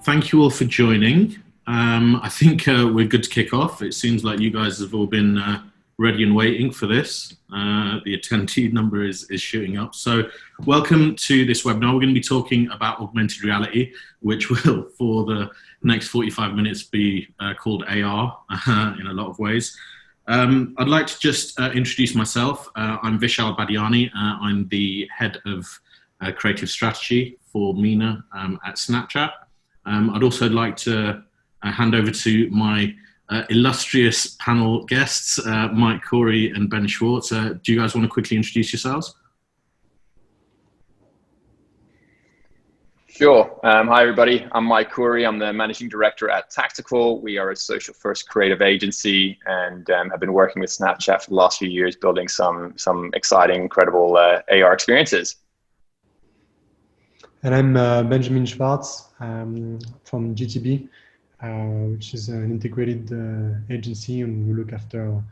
Thank you all for joining. I think we're good to kick off. It seems like you guys have all been ready and waiting for this. The attendee number is shooting up. So welcome to this webinar. We're going to be talking about augmented reality, which will, for the next 45 minutes, be called AR in a lot of ways. I'd like to just introduce myself. I'm Vishal Badiani. I'm the head of creative strategy for MENA at Snapchat. I'd also like to hand over to my illustrious panel guests, Mike Corey and Ben Schwartz. Do you guys want to quickly introduce yourselves? Sure. Hi, everybody. I'm Mike Corey. I'm the managing director at Tactical. We are a social-first creative agency and have been working with Snapchat for the last few years, building some exciting, incredible AR experiences. And I'm Benjamin Schwartz from GTB, which is an integrated agency, and we look after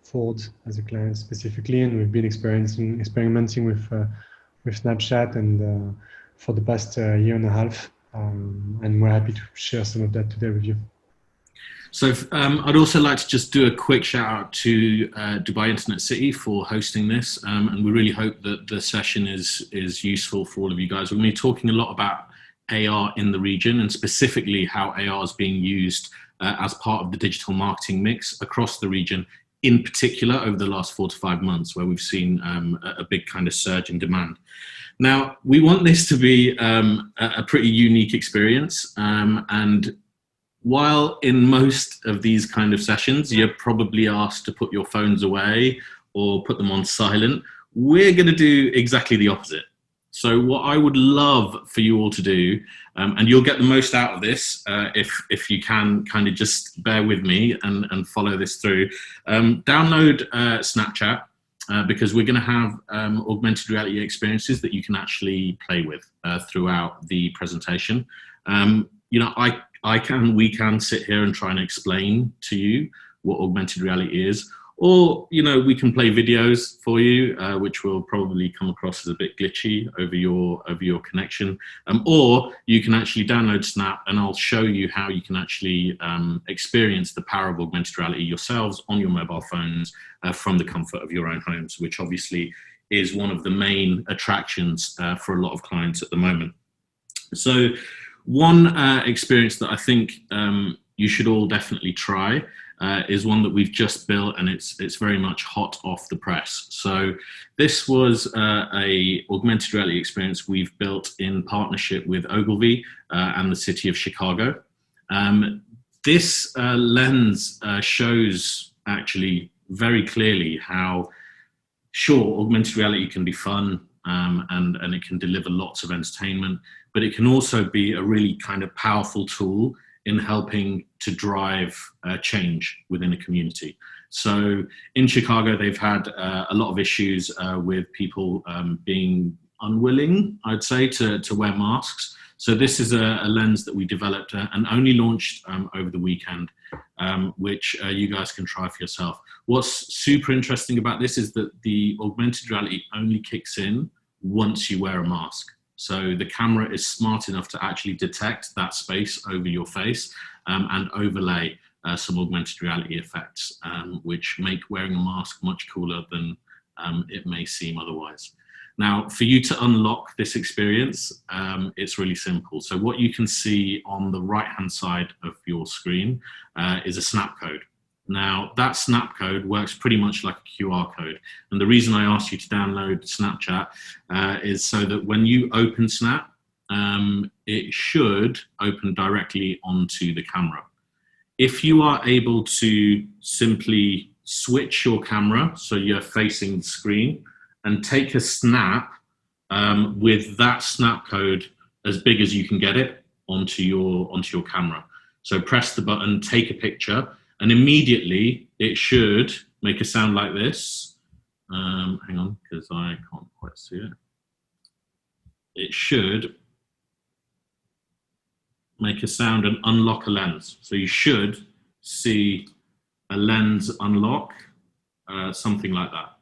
Ford as a client specifically. And we've been experimenting with Snapchat and for the past year and a half, and we're happy to share some of that today with you. So I'd also like to just do a quick shout out to Dubai Internet City for hosting this, and we really hope that the session is useful for all of you guys. We're going to be talking a lot about AR in the region, and specifically how AR is being used as part of the digital marketing mix across the region, in particular over the last 4 to 5 months, where we've seen a big kind of surge in demand. Now, we want this to be a pretty unique experience, and while in most of these kind of sessions, you're probably asked to put your phones away or put them on silent, we're going to do exactly the opposite. So what I would love for you all to do, and you'll get the most out of this if you can kind of just bear with me and follow this through, download Snapchat, because we're going to have augmented reality experiences that you can actually play with throughout the presentation. You know, we can sit here and try and explain to you what augmented reality is, or, you know, we can play videos for you, which will probably come across as a bit glitchy over your connection, or you can actually download Snap and I'll show you how you can actually experience the power of augmented reality yourselves on your mobile phones from the comfort of your own homes, which obviously is one of the main attractions for a lot of clients at the moment. So one experience that I think you should all definitely try is one that we've just built, and it's very much hot off the press. So this was a augmented reality experience we've built in partnership with Ogilvy and the city of Chicago. This lens shows actually very clearly how, sure, augmented reality can be fun and it can deliver lots of entertainment, but it can also be a really kind of powerful tool in helping to drive change within a community. So in Chicago, they've had a lot of issues with people being unwilling, I'd say, to wear masks. So this is a lens that we developed and only launched over the weekend, which you guys can try for yourself. What's super interesting about this is that the augmented reality only kicks in once you wear a mask. So the camera is smart enough to actually detect that space over your face and overlay some augmented reality effects, which make wearing a mask much cooler than it may seem otherwise. Now, for you to unlock this experience, it's really simple. So what you can see on the right-hand side of your screen is a snap code. Now, that snap code works pretty much like a QR code. And the reason I asked you to download Snapchat is so that when you open Snap, it should open directly onto the camera. If you are able to simply switch your camera so you're facing the screen and take a snap with that snap code as big as you can get it onto your camera. So press the button, take a picture, and immediately it should make a sound like this. Hang on, because I can't quite see it. It should make a sound and unlock a lens. So you should see a lens unlock, something like that.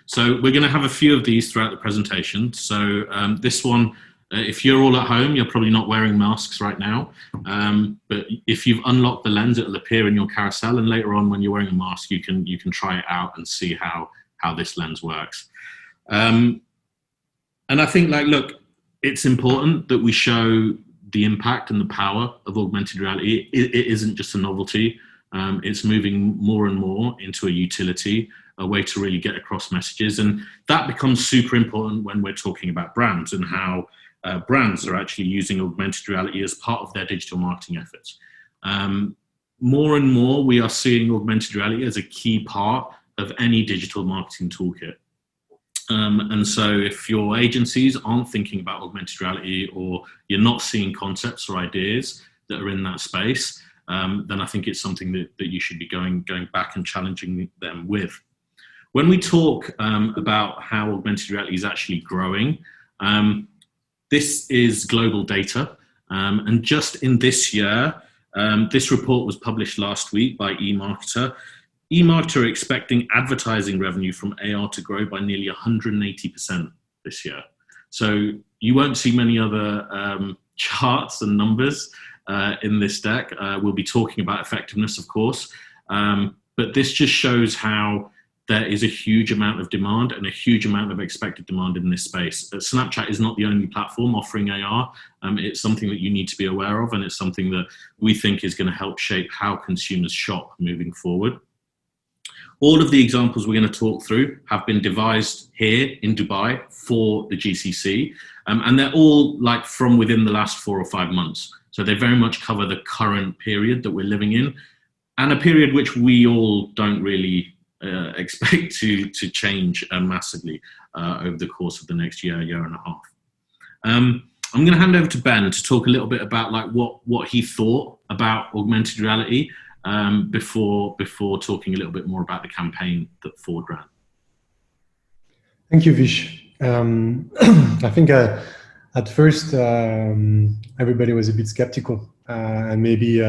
So we're going to have a few of these throughout the presentation. So this one If you're all at home, you're probably not wearing masks right now. But if you've unlocked the lens, it'll appear in your carousel. And later on, when you're wearing a mask, you can try it out and see how this lens works. And I think, like, look, it's important that we show the impact and the power of augmented reality. It isn't just a novelty. It's moving more and more into a utility, a way to really get across messages. And that becomes super important when we're talking about brands and how brands are actually using augmented reality as part of their digital marketing efforts. More and more, we are seeing augmented reality as a key part of any digital marketing toolkit. And so if your agencies aren't thinking about augmented reality, or you're not seeing concepts or ideas that are in that space, then I think it's something that you should be going back and challenging them with. When we talk about how augmented reality is actually growing, this is global data. And just in this year, this report was published last week by eMarketer. eMarketer are expecting advertising revenue from AR to grow by nearly 180% this year. So you won't see many other charts and numbers in this deck. We'll be talking about effectiveness, of course, but this just shows how there is a huge amount of demand and a huge amount of expected demand in this space. Snapchat is not the only platform offering AR. It's something that you need to be aware of, and it's something that we think is going to help shape how consumers shop moving forward. All of the examples we're going to talk through have been devised here in Dubai for the GCC, and they're all like from within the last 4 or 5 months. So they very much cover the current period that we're living in, and a period which we all don't really expect to change massively over the course of the next year and a half. I'm going to hand over to Ben to talk a little bit about like what he thought about augmented reality before talking a little bit more about the campaign that Ford ran. Thank you, Vish. I think at first everybody was a bit skeptical, and maybe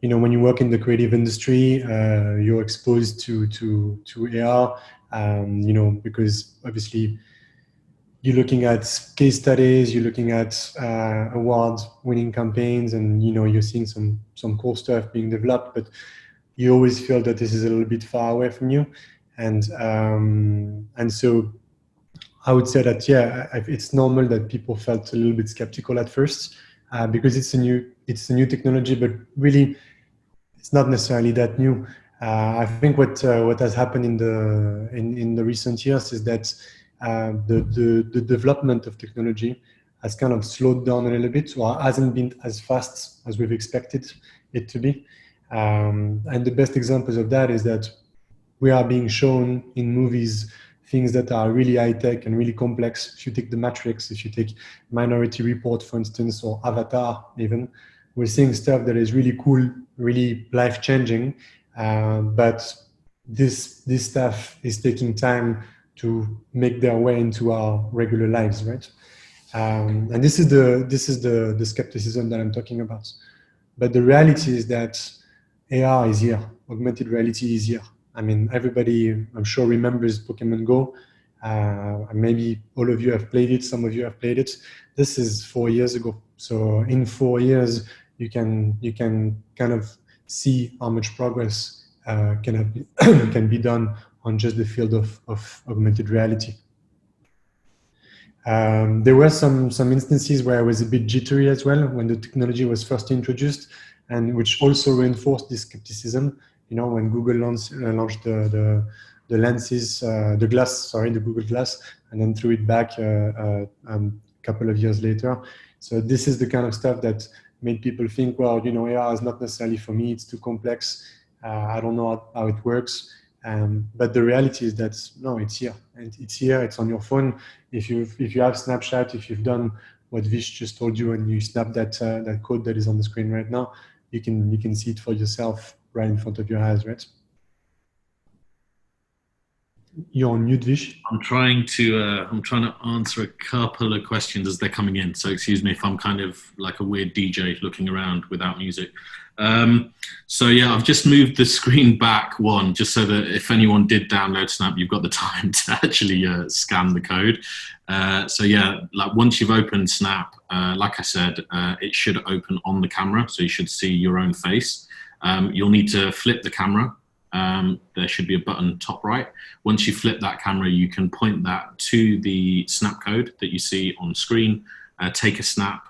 when you work in the creative industry, you're exposed to AR, because obviously you're looking at case studies, you're looking at award-winning campaigns, and you're seeing some cool stuff being developed, but you always feel that this is a little bit far away from you, and so I would say that it's normal that people felt a little bit skeptical at first, because it's a new technology, but really it's not necessarily that new. I think what has happened in the recent years is that the development of technology has kind of slowed down a little bit, or hasn't been as fast as we've expected it to be. And the best examples of that is that we are being shown in movies things that are really high-tech and really complex. If you take The Matrix, if you take Minority Report, for instance, or Avatar even, we're seeing stuff that is really cool, really life-changing, but this stuff is taking time to make their way into our regular lives, right? And this is the skepticism that I'm talking about. But the reality is that AR is here, augmented reality is here. I mean, everybody, I'm sure, remembers Pokemon Go. Maybe all of you have played it, some of you have played it. This is 4 years ago. So in 4 years, you can kind of see how much progress can be done on just the field of augmented reality. There were some instances where I was a bit jittery as well when the technology was first introduced, and which also reinforced this skepticism. When Google launched the lenses, the Google Glass, and then threw it back a couple of years later. So this is the kind of stuff that made people think, well, AR is not necessarily for me, it's too complex, I don't know how it works. But the reality is that, no, it's here. And it's here, it's on your phone. If you have Snapchat, if you've done what Vish just told you and you snap that code that is on the screen right now, you can see it for yourself right in front of your eyes, right? You're on mute, Vish. I'm trying to answer a couple of questions as they're coming in. So excuse me if I'm kind of like a weird DJ looking around without music. So yeah, I've just moved the screen back one, just so that if anyone did download Snap, you've got the time to actually scan the code. So yeah, like once you've opened Snap, like I said, it should open on the camera, so you should see your own face. You'll need to flip the camera. There should be a button top right. Once you flip that camera, you can point that to the Snap code that you see on screen, take a snap,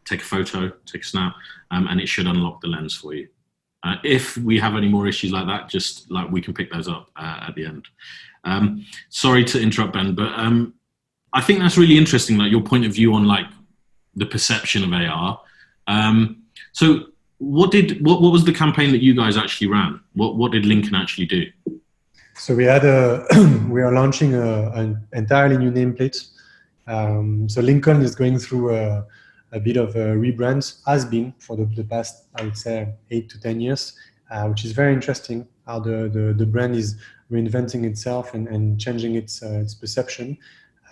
take a photo, take a snap, and it should unlock the lens for you. If we have any more issues like that, just like we can pick those up at the end. Sorry to interrupt, Ben, but I think that's really interesting, like your point of view on like the perception of AR. So what was the campaign that you guys actually ran? What did Lincoln actually do? So we had we are launching an entirely new nameplate. So Lincoln is going through a bit of a rebrand, has been for the past, I would say, 8 to 10 years, which is very interesting how the brand is reinventing itself and changing its perception.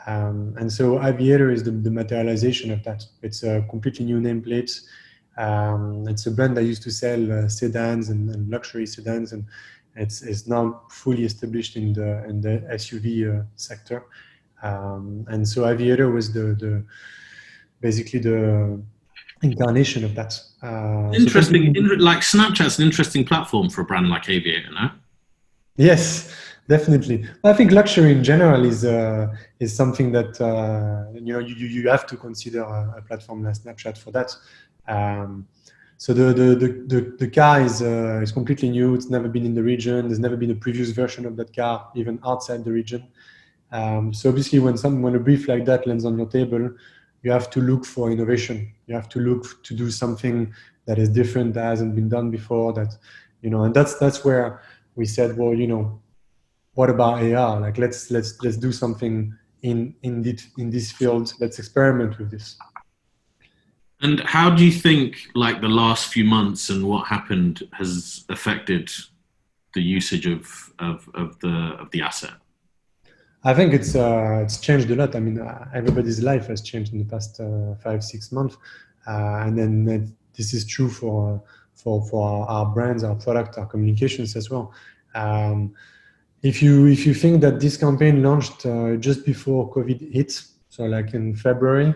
And so Aviator is the materialization of that. It's a completely new nameplate. It's a brand that used to sell sedans and luxury sedans, and it's now fully established in the SUV sector. And so Aviator was basically the incarnation of that. Interesting. Like Snapchat's an interesting platform for a brand like Aviator, no? Yes, definitely. I think luxury in general is something that you have to consider a platform like Snapchat for that. So the car is completely new. It's never been in the region. There's never been a previous version of that car, even outside the region. So obviously, when a brief like that lands on your table, you have to look for innovation. You have to look to do something that is different, that hasn't been done before. That and that's where we said, well, what about AR? Like let's do something in this field. Let's experiment with this. And how do you think like the last few months and what happened has affected the usage of the asset? I think it's changed a lot. I mean, everybody's life has changed in the past 5-6 months, and then this is true for our brands, our product, our communications as well. If you think that this campaign launched just before COVID hit, so like in February,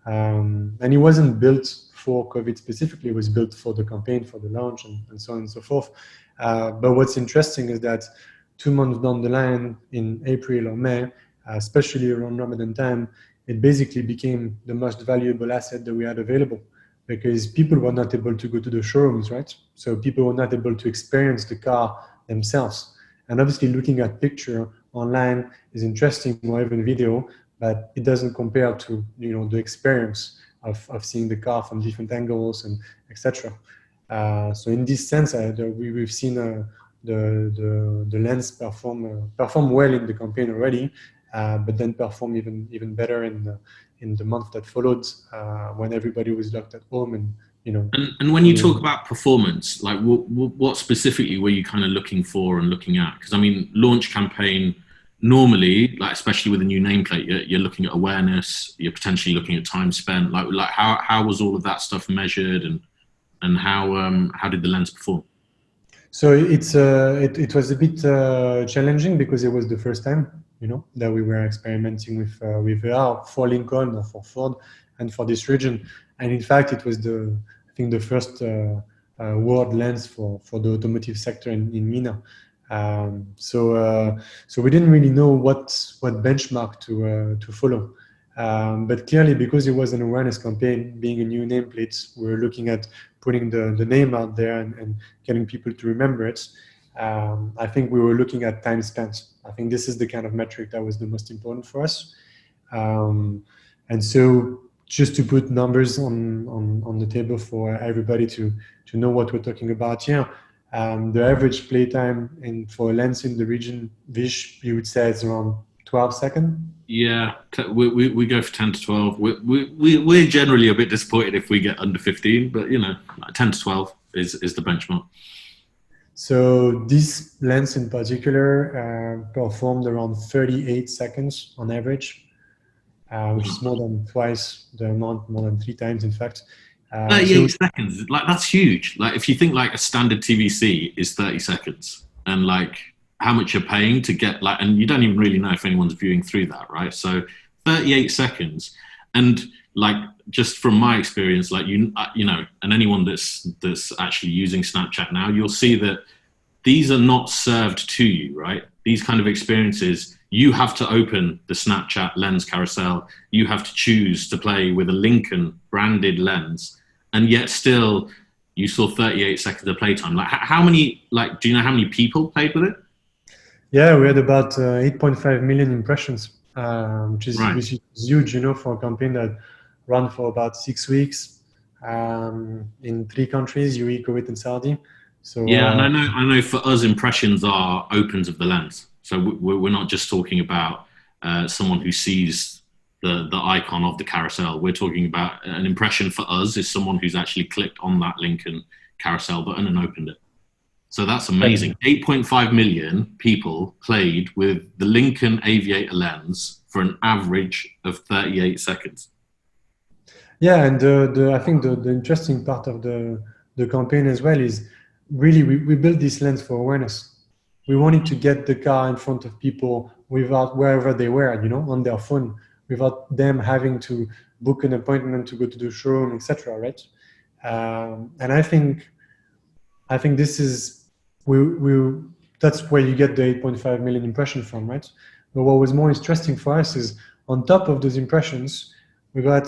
and it wasn't built for COVID specifically, it was built for the campaign, for the launch, and so on and so forth. But what's interesting is that 2 months down the line, in April or May, especially around Ramadan time, it basically became the most valuable asset that we had available, because people were not able to go to the showrooms, right? So people were not able to experience the car themselves. And obviously looking at picture online is interesting, or even video, but it doesn't compare to the experience of seeing the car from different angles and etc. So in this sense, we've seen the lens perform well in the campaign already, but then perform even better in the month that followed, when everybody was locked at home and. And when you talk about performance, like what specifically were you kind of looking for and looking at? Because I mean, launch campaign normally, like especially with a new nameplate, you're looking at awareness, you're potentially looking at time spent. Like how was all of that stuff measured, and how did the lens perform? So it was a bit challenging, because it was the first time that we were experimenting with AR for Lincoln or for Ford and for this region. And in fact, it was I think the first world lens for the automotive sector in MENA. So we didn't really know what benchmark to follow. But clearly, because it was an awareness campaign, being a new nameplate, we were looking at putting the name out there and getting people to remember it. I think we were looking at time spent. I think this is the kind of metric that was the most important for us. And so just to put numbers on the table for everybody to know what we're talking about here, the average playtime for a lens in the region, Vish, you would say it's around 12 seconds? Yeah, we go for 10 to 12. We're generally a bit disappointed if we get under 15, but 10 to 12 is the benchmark. So this lens in particular performed around 38 seconds on average, which is more than twice the amount, more than 3 times in fact, 38 seconds, like that's huge. Like if you think like a standard TVC is 30 seconds and like how much you're paying to get like, and you don't even really know if anyone's viewing through that, right? So 38 seconds. And like, just from my experience, like, you know, and anyone that's actually using Snapchat now, you'll see that these are not served to you, right? These kind of experiences, you have to open the Snapchat lens carousel. You have to choose to play with a Lincoln branded lens, and yet still you saw 38 seconds of playtime. Like how many, like, do you know how many people played with it? Yeah, we had about 8.5 million impressions, which is huge, you know, for a campaign that ran for about 6 weeks in 3 countries, UAE, Kuwait, and Saudi. So yeah, and I know for us, impressions are opens of the lens. So we're not just talking about someone who sees the icon of the carousel. We're talking about an impression for us is someone who's actually clicked on that Lincoln carousel button and opened it. So that's amazing. 8.5 million people played with the Lincoln Aviator lens for an average of 38 seconds. Yeah, and I think the interesting part of the campaign as well is really we built this lens for awareness. We wanted to get the car in front of people without wherever they were, you know, on their phone, without them having to book an appointment to go to the showroom, etc. Right? And I think this is that's where you get the 8.5 million impression from, right? But what was more interesting for us is on top of those impressions, we got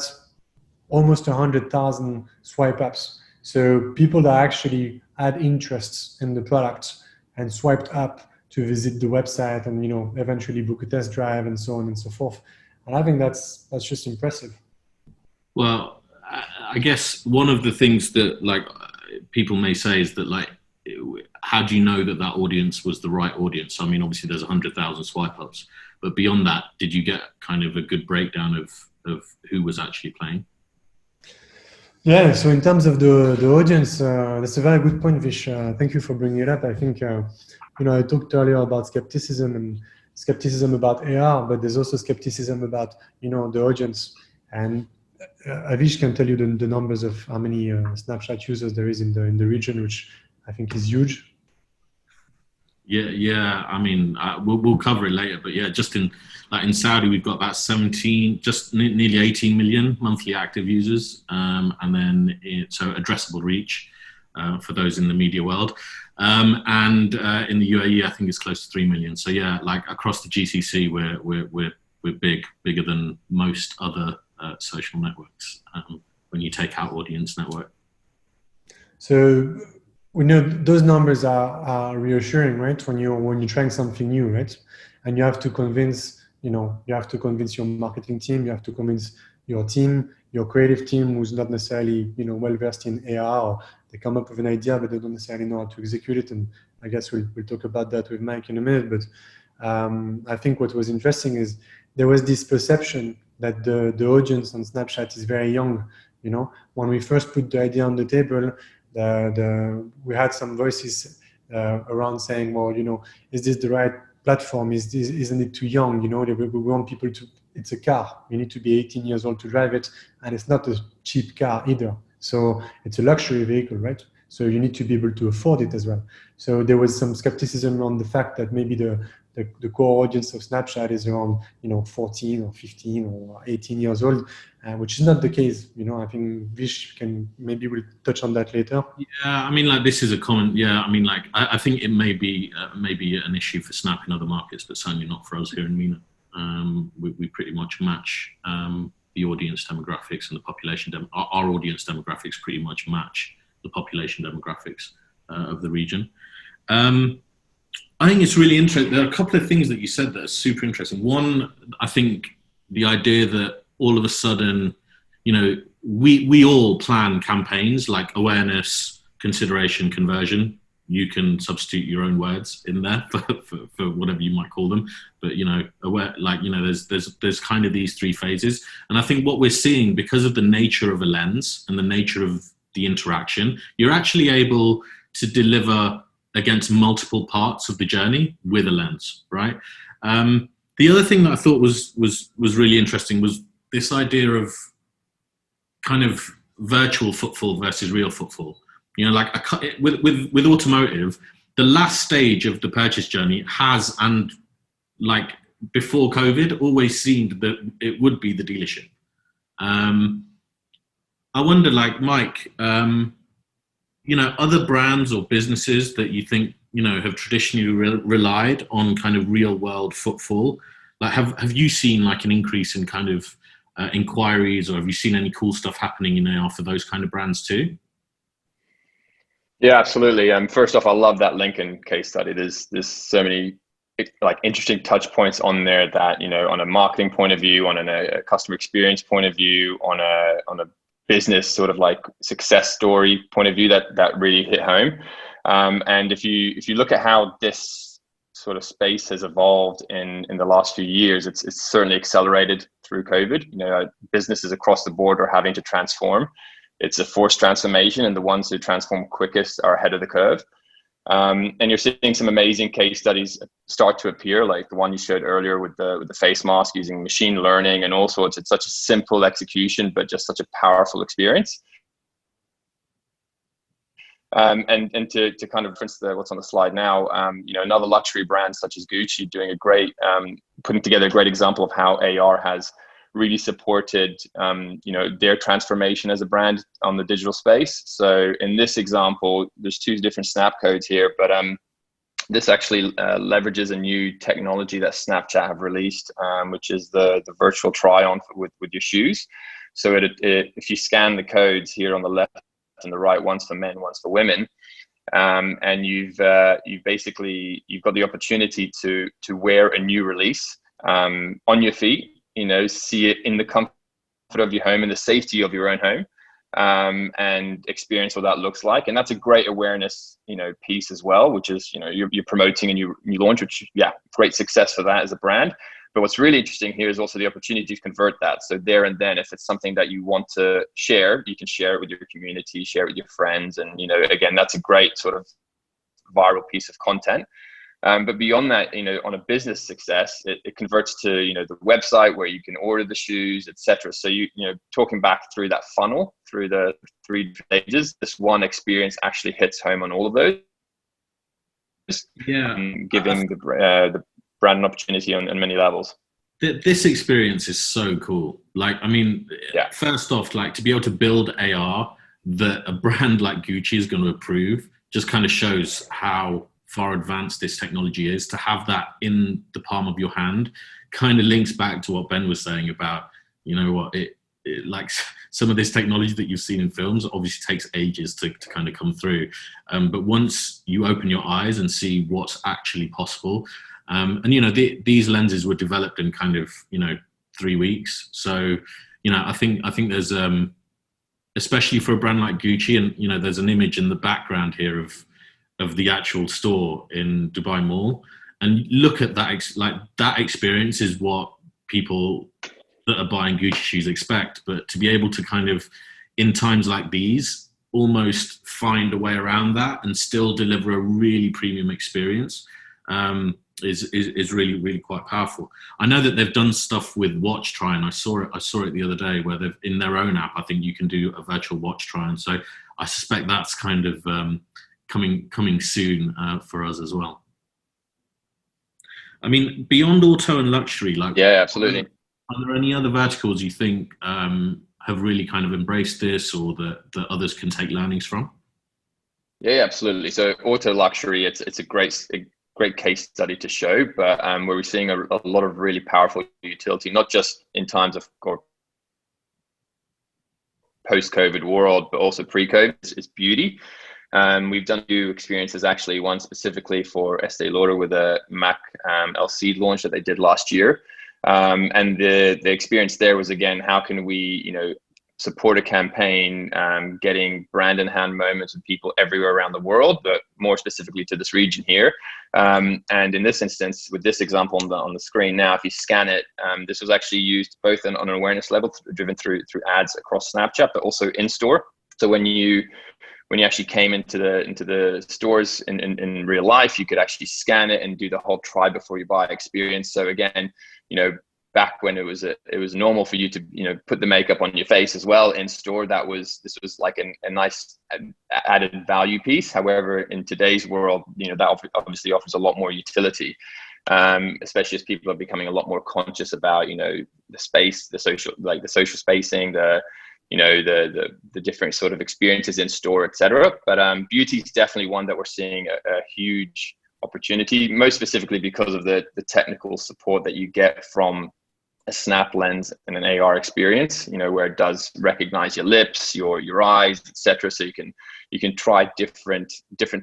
almost 100,000 swipe ups. So people that actually had interests in the product and swiped up to visit the website and, you know, eventually book a test drive and so on and so forth. And I think that's just impressive. Well, I guess one of the things that like people may say is that like, how do you know that that audience was the right audience? I mean, obviously there's 100,000 swipe ups, but beyond that, did you get kind of a good breakdown of who was actually playing? Yeah, so in terms of the audience, that's a very good point, Vish. Thank you for bringing it up. I think, you know, I talked earlier about skepticism about AR, but there's also skepticism about, you know, the audience. And Vish can tell you the numbers of how many Snapchat users there is in the region, which I think is huge. Yeah. I mean, we'll cover it later, but yeah, just in Saudi, we've got about 17, just nearly 18 million monthly active users, and then so addressable reach for those in the media world, and in the UAE, I think it's close to 3 million. So yeah, like across the GCC, we're bigger than most other social networks when you take out audience network. So we know those numbers are reassuring, right? When you're trying something new, right? And you have to convince, you know, you have to convince your marketing team, you have to convince your team, your creative team, who's not necessarily, you know, well versed in AR, or they come up with an idea but they don't necessarily know how to execute it. And I guess we'll talk about that with Mike in a minute. But I think what was interesting is there was this perception that the audience on Snapchat is very young. You know, when we first put the idea on the table, we had some voices around saying, well, you know, is this the right platform? Isn't it too young? You know, we want people to, it's a car. You need to be 18 years old to drive it. And it's not a cheap car either. So it's a luxury vehicle, right? So you need to be able to afford it as well. So there was some skepticism on the fact that maybe the core audience of Snapchat is around, you know, 14 or 15 or 18 years old, which is not the case. You know, I think Vish we'll touch on that later. Yeah, I mean, like this is a common. Yeah, I mean, like I think it may be an issue for Snap in other markets, but certainly not for us here in MENA. We pretty much match the audience demographics and the population. Our audience demographics pretty much match the population demographics of the region. I think it's really interesting. There are a couple of things that you said that are super interesting. One, I think the idea that all of a sudden, you know, we all plan campaigns like awareness, consideration, conversion. You can substitute your own words in there for whatever you might call them. But, you know, there's kind of these 3 phases. And I think what we're seeing, because of the nature of a lens and the nature of the interaction, you're actually able to deliver against multiple parts of the journey with a lens, right? The other thing that I thought was really interesting was this idea of kind of virtual footfall versus real footfall. You know, like with automotive, the last stage of the purchase journey has, and like before COVID, always seemed that it would be the dealership. I wonder, like Mike, you know, other brands or businesses that you think, you know, have traditionally relied on kind of real world footfall. Like, have you seen like an increase in kind of inquiries, or have you seen any cool stuff happening in AR for those kind of brands too? Yeah, absolutely. First off, I love that Lincoln case study. There's so many like interesting touch points on there that, you know, on a marketing point of view, on a customer experience point of view, on a business sort of like success story point of view, that really hit home. And if you look at how this sort of space has evolved in the last few years, it's certainly accelerated through COVID. You know, businesses across the board are having to transform. It's a forced transformation, and the ones who transform quickest are ahead of the curve. And you're seeing some amazing case studies start to appear, like the one you showed earlier with the face mask using machine learning and all sorts. It's such a simple execution, but just such a powerful experience. And to kind of reference what's on the slide now, you know, another luxury brand such as Gucci doing a great, putting together a great example of how AR has really supported, you know, their transformation as a brand on the digital space. So in this example, there's two different snap codes here, but this actually leverages a new technology that Snapchat have released, which is the virtual try-on with your shoes. So if you scan the codes here on the left and the right, one's for men, one's for women, and you've got the opportunity to wear a new release on your feet. You know, see it in the comfort of your home, in the safety of your own home, and experience what that looks like. And that's a great awareness, you know, piece as well, which is, you know, you're promoting and you launch, which, yeah, great success for that as a brand. But what's really interesting here is also the opportunity to convert that. So there and then, if it's something that you want to share, you can share it with your community, share it with your friends. And, you know, again, that's a great sort of viral piece of content. But beyond that, you know, on a business success, it converts to, you know, the website where you can order the shoes, etc. So you know, talking back through that funnel, through the 3 stages, this one experience actually hits home on all of those. Yeah, giving the brand an opportunity on many levels. This experience is so cool. Like, I mean, yeah. First off, like to be able to build AR that a brand like Gucci is going to approve just kind of shows how far advanced this technology is. To have that in the palm of your hand kind of links back to what Ben was saying about, you know what, it like some of this technology that you've seen in films obviously takes ages to kind of come through. But once you open your eyes and see what's actually possible, and, you know, these lenses were developed in kind of, you know, 3 weeks. So, you know, I think there's, especially for a brand like Gucci, and, you know, there's an image in the background here of the actual store in Dubai Mall, and look at that, like that experience is what people that are buying Gucci shoes expect. But to be able to kind of, in times like these, almost find a way around that and still deliver a really premium experience is really, really quite powerful. I know that they've done stuff with watch try-on. I saw it the other day where they've, in their own app, I think you can do a virtual watch try-on. So I suspect that's kind of coming soon for us as well. I mean, beyond auto and luxury, like, yeah, absolutely. Are there any other verticals you think have really kind of embraced this, or that others can take learnings from? Yeah, absolutely. So auto luxury, it's a great case study to show, but where we're seeing a lot of really powerful utility, not just in times of post-COVID world, but also pre-COVID, is beauty. We've done 2 experiences, actually, one specifically for Estee Lauder with a MAC LC launch that they did last year. And the experience there was, again, how can we, you know, support a campaign, getting brand in hand moments with people everywhere around the world, but more specifically to this region here. And in this instance, with this example on the screen now, if you scan it, this was actually used both on an awareness level, driven through ads across Snapchat, but also in store. So when you actually came into the stores in real life, you could actually scan it and do the whole try before you buy experience. So again, you know, back when it was normal for you to, you know, put the makeup on your face as well in store, this was like a nice added value piece. However, in today's world, you know, that obviously offers a lot more utility, especially as people are becoming a lot more conscious about, you know, the space, the social spacing, you know, the different sort of experiences in store, etc. But beauty is definitely one that we're seeing a huge opportunity, most specifically because of the technical support that you get from a snap lens and an AR experience, you know, where it does recognize your lips, your eyes, etc. So you can try different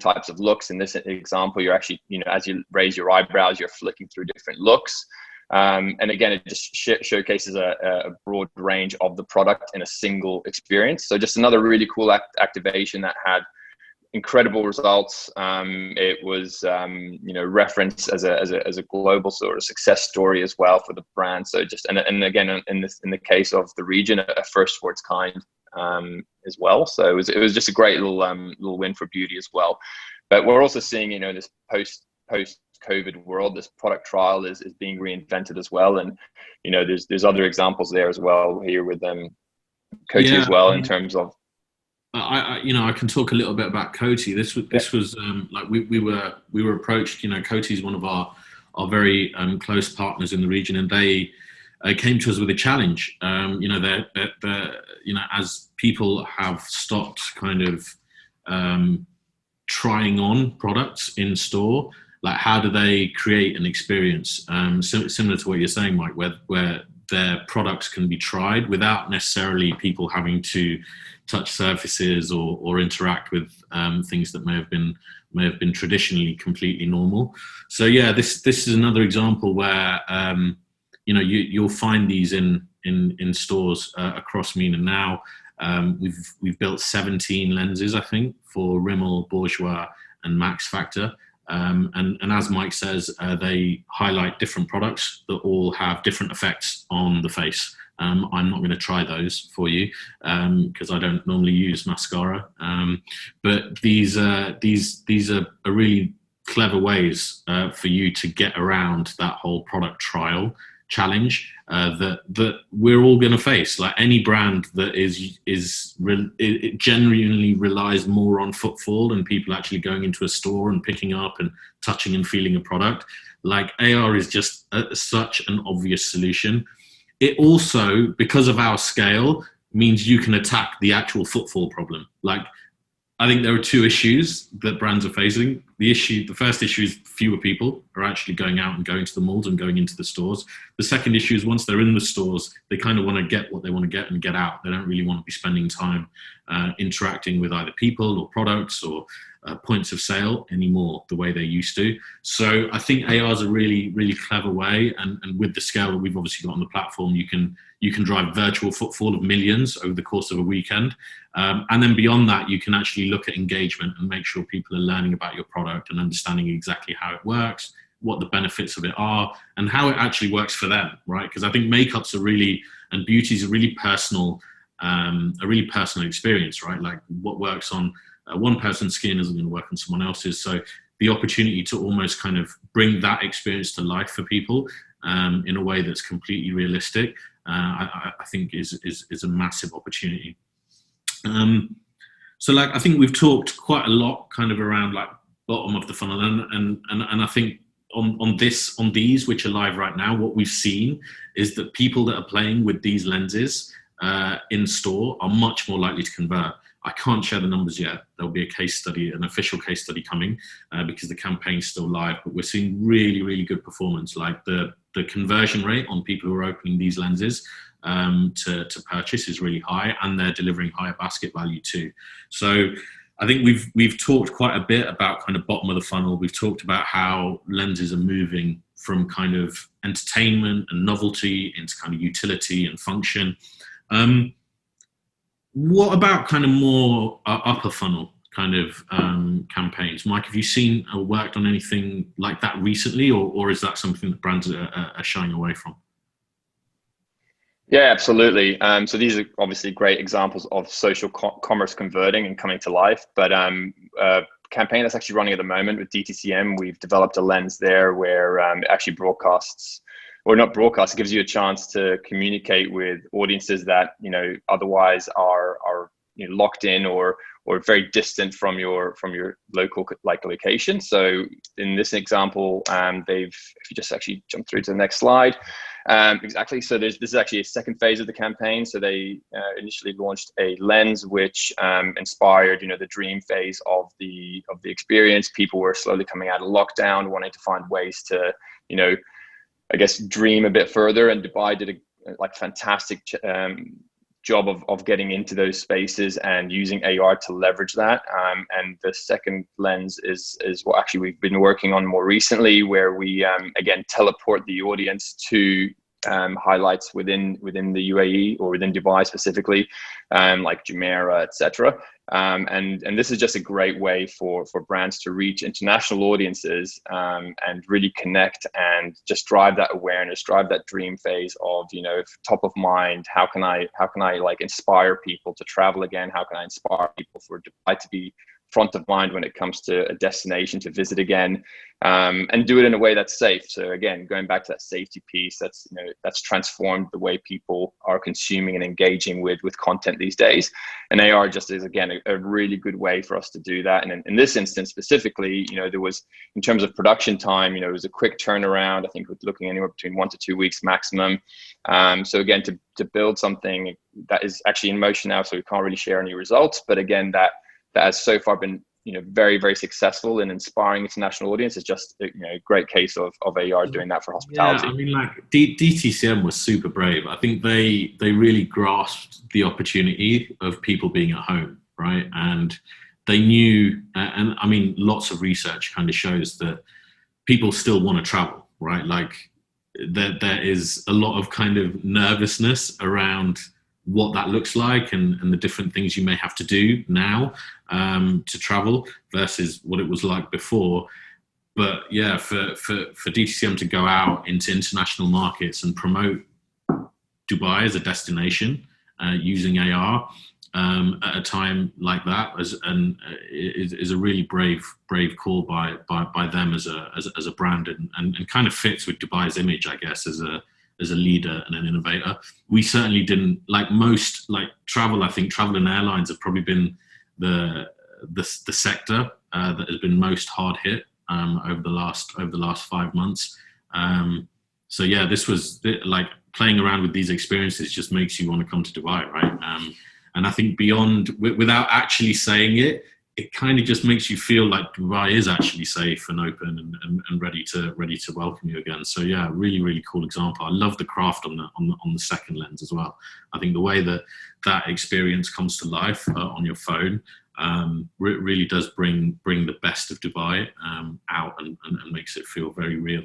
types of looks. In this example, you're actually, you know, as you raise your eyebrows, you're flicking through different looks. And again, it just showcases a broad range of the product in a single experience. So just another really cool activation that had incredible results. It was, you know, referenced as a global sort of success story as well for the brand. So just, and again, in the case of the region, a first for its kind, as well. So it was just a great little win for beauty as well. But we're also seeing, you know, this post COVID world, this product trial is being reinvented as well. And, you know, there's other examples there as well here with Coty as well, in terms of, I can talk a little bit about Coty. This was like we were approached. You know, Coty is one of our very close partners in the region, and they came to us with a challenge. You know, they're you know, as people have stopped kind of trying on products in store, like how do they create an experience similar to what you're saying, Mike, where their products can be tried without necessarily people having to touch surfaces or interact with things that may have been traditionally completely normal. So yeah, this is another example where you know, you'll find these in stores across MENA now. We've built 17 lenses, I think, for Rimmel, Bourjois, and Max Factor. And as Mike says, they highlight different products that all have different effects on the face. I'm not going to try those for you because I don't normally use mascara. But these are really clever ways for you to get around that whole product trial challenge that we're all going to face. Like any brand that it genuinely relies more on footfall and people actually going into a store and picking up and touching and feeling a product. Like AR is just such an obvious solution. It also, because of our scale, means you can attack the actual footfall problem. Like, I think there are two issues that brands are facing. The first issue is fewer people are actually going out and going to the malls and going into the stores. The second issue is once they're in the stores, they kind of want to get what they want to get and get out. They don't really want to be spending time interacting with either people or products or points of sale anymore the way they used to. So I think AR is a really, really clever way. And with the scale that we've obviously got on the platform, you can drive virtual footfall of millions over the course of a weekend. And then beyond that, you can actually look at engagement and make sure people are learning about your product and understanding exactly how it works, what the benefits of it are, and how it actually works for them, right? Because I think makeup's and beauty is a really personal experience, right? Like what works on one person's skin isn't going to work on someone else's. So the opportunity to almost kind of bring that experience to life for people in a way that's completely realistic, I think is a massive opportunity. So like, I think we've talked quite a lot kind of around like bottom of the funnel and I think on these which are live right now, what we've seen is that people that are playing with these lenses in store are much more likely to convert. I can't share the numbers yet. There'll be a case study, an official case study coming because the campaign's still live, but we're seeing really, really good performance. Like the conversion rate on people who are opening these lenses to purchase is really high, and they're delivering higher basket value too. So I think we've talked quite a bit about kind of bottom of the funnel. We've talked about how lenses are moving from kind of entertainment and novelty into kind of utility and function. What about kind of more upper funnel kind of campaigns? Mike, have you seen or worked on anything like that recently, or is that something that brands are shying away from? Yeah, absolutely. So these are obviously great examples of social commerce converting and coming to life. But a campaign that's actually running at the moment with DTCM, we've developed a lens there where it actually broadcasts or not broadcast, it gives you a chance to communicate with audiences that, otherwise are locked in or very distant from your local location. So in this example, if you just actually jump through to the next slide, exactly. So this is actually a second phase of the campaign. So they initially launched a lens which inspired, the dream phase of the experience. People were slowly coming out of lockdown, wanting to find ways to, I guess, dream a bit further. And Dubai did a fantastic job of getting into those spaces and using AR to leverage that. And the second lens is what actually we've been working on more recently, where we again teleport the audience to highlights within the UAE or within Dubai specifically, like Jumeirah, etc. And this is just a great way for brands to reach international audiences and really connect and just drive that awareness, drive that dream phase of, top of mind. How can I like inspire people to travel again? How can I inspire people for Dubai to be front of mind when it comes to a destination to visit again, and do it in a way that's safe. So again, going back to that safety piece, that's transformed the way people are consuming and engaging with content these days. And AR just is, again, a really good way for us to do that. And in this instance specifically, there was, in terms of production time, it was a quick turnaround. I think we're looking anywhere between 1 to 2 weeks maximum. So again, to build something that is actually in motion now, so we can't really share any results, but again, that has so far been, very, very successful in inspiring international audience. It's just a great case of AR doing that for hospitality. Yeah, I mean, like DTCM was super brave. I think they really grasped the opportunity of people being at home, right? And they knew, and I mean, lots of research kind of shows that people still want to travel, right? Like there is a lot of kind of nervousness around what that looks like and the different things you may have to do now to travel versus what it was like before. But yeah, for DTCM to go out into international markets and promote Dubai as a destination using AR at a time like that is a really brave call by them as a brand and kind of fits with Dubai's image, I guess, as a leader and an innovator. We certainly didn't, like most, like travel, I think travel and airlines have probably been the sector that has been most hard hit over the last 5 months. So yeah, this was like playing around with these experiences just makes you want to come to Dubai, right? And I think beyond, without actually saying it, it kind of just makes you feel like Dubai is actually safe and open and ready to welcome you again. So yeah, really, really cool example. I love the craft on the second lens as well. I think the way that experience comes to life on your phone really does bring the best of Dubai out and makes it feel very real.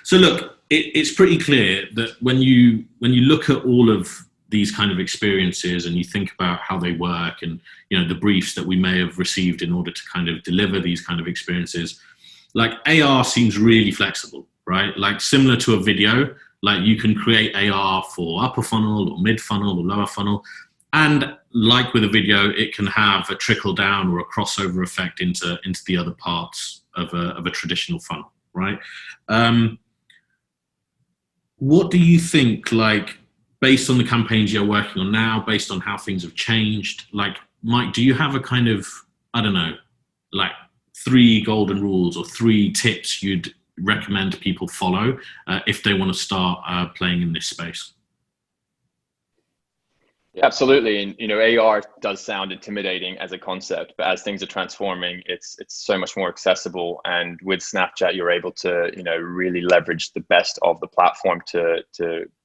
So look, it's pretty clear that when you look at all of these kind of experiences and you think about how they work and the briefs that we may have received in order to kind of deliver these kind of experiences, like AR seems really flexible, right? Like similar to a video, like you can create AR for upper funnel or mid funnel or lower funnel, and like with a video, it can have a trickle down or a crossover effect into the other parts of a traditional funnel, right? What do you think, like, based on the campaigns you're working on now, based on how things have changed, like, Mike, do you have a kind of, I don't know, like 3 golden rules or 3 tips you'd recommend people follow if they want to start playing in this space? Yeah, absolutely. And, AR does sound intimidating as a concept, but as things are transforming, it's so much more accessible. And with Snapchat, you're able to, really leverage the best of the platform to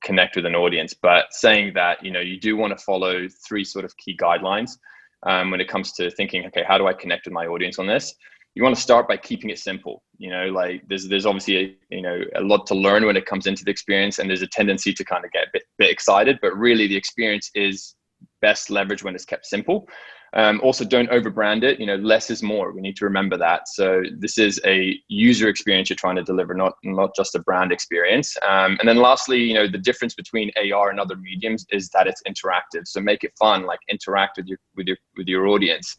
connect with an audience. But saying that, you do want to follow 3 sort of key guidelines when it comes to thinking, okay, how do I connect with my audience on this? You want to start by keeping it simple. Like there's obviously a lot to learn when it comes into the experience, and there's a tendency to kind of get a bit excited, but really the experience is best leveraged when it's kept simple. Also, don't overbrand it. Less is more. We need to remember that. So this is a user experience you're trying to deliver, not just a brand experience. And then lastly, the difference between AR and other mediums is that it's interactive. So make it fun, like interact with your audience.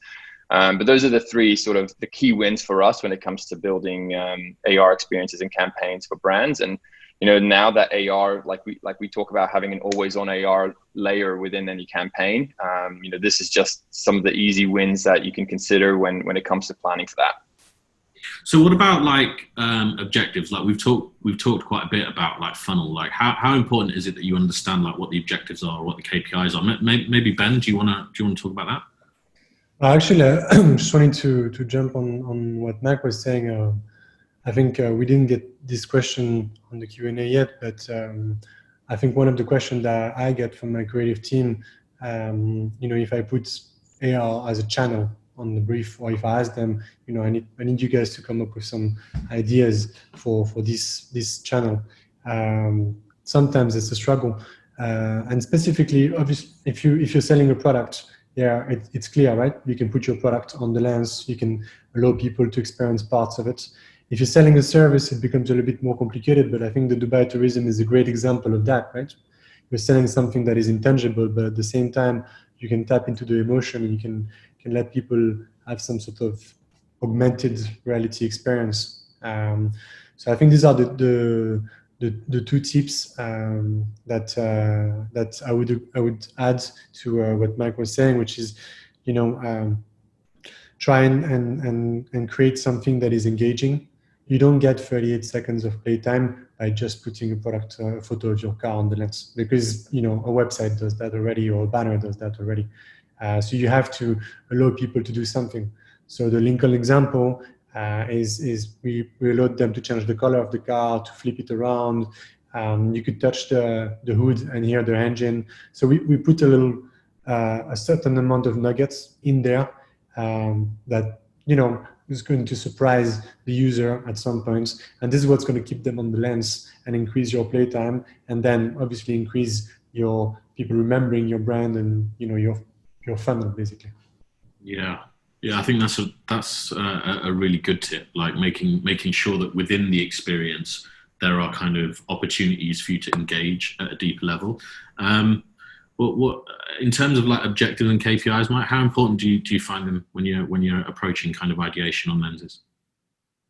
But those are the three sort of the key wins for us when it comes to building AR experiences and campaigns for brands. And now that AR, like we talk about having an always on AR layer within any campaign, this is just some of the easy wins that you can consider when it comes to planning for that. So what about like objectives? Like we've talked quite a bit about like funnel. Like how important is it that you understand like what the objectives are, what the KPIs are? Maybe Ben, do you want to talk about that? Actually, I'm just wanting to jump on what Mac was saying. I think we didn't get this question on the Q&A yet, but I think one of the questions that I get from my creative team, if I put AR as a channel on the brief, or if I ask them, I need you guys to come up with some ideas for this channel. Sometimes it's a struggle, and specifically, obviously, if you're selling a product, it's clear, right? You can put your product on the lens. You can allow people to experience parts of it. If you're selling a service, it becomes a little bit more complicated. But I think the Dubai tourism is a great example of that, right? You're selling something that is intangible, but at the same time, you can tap into the emotion and you can let people have some sort of augmented reality experience. So I think these are the two tips that I would add to what Mike was saying, which is, try and create something that is engaging. You don't get 38 seconds of playtime by just putting a product photo of your car on the lens, because a website does that already, or a banner does that already. So you have to allow people to do something. So the Lincoln example is we allowed them to change the color of the car, to flip it around. You could touch the hood and hear the engine. So we put a certain amount of nuggets in there that is going to surprise the user at some points, and this is what's going to keep them on the lens and increase your playtime, and then obviously increase your people remembering your brand and your funnel, basically. Yeah, I think that's a really good tip. Like making sure that within the experience there are kind of opportunities for you to engage at a deeper level. What in terms of like objectives and KPIs, Mike, how important do you find them when you're approaching kind of ideation on lenses?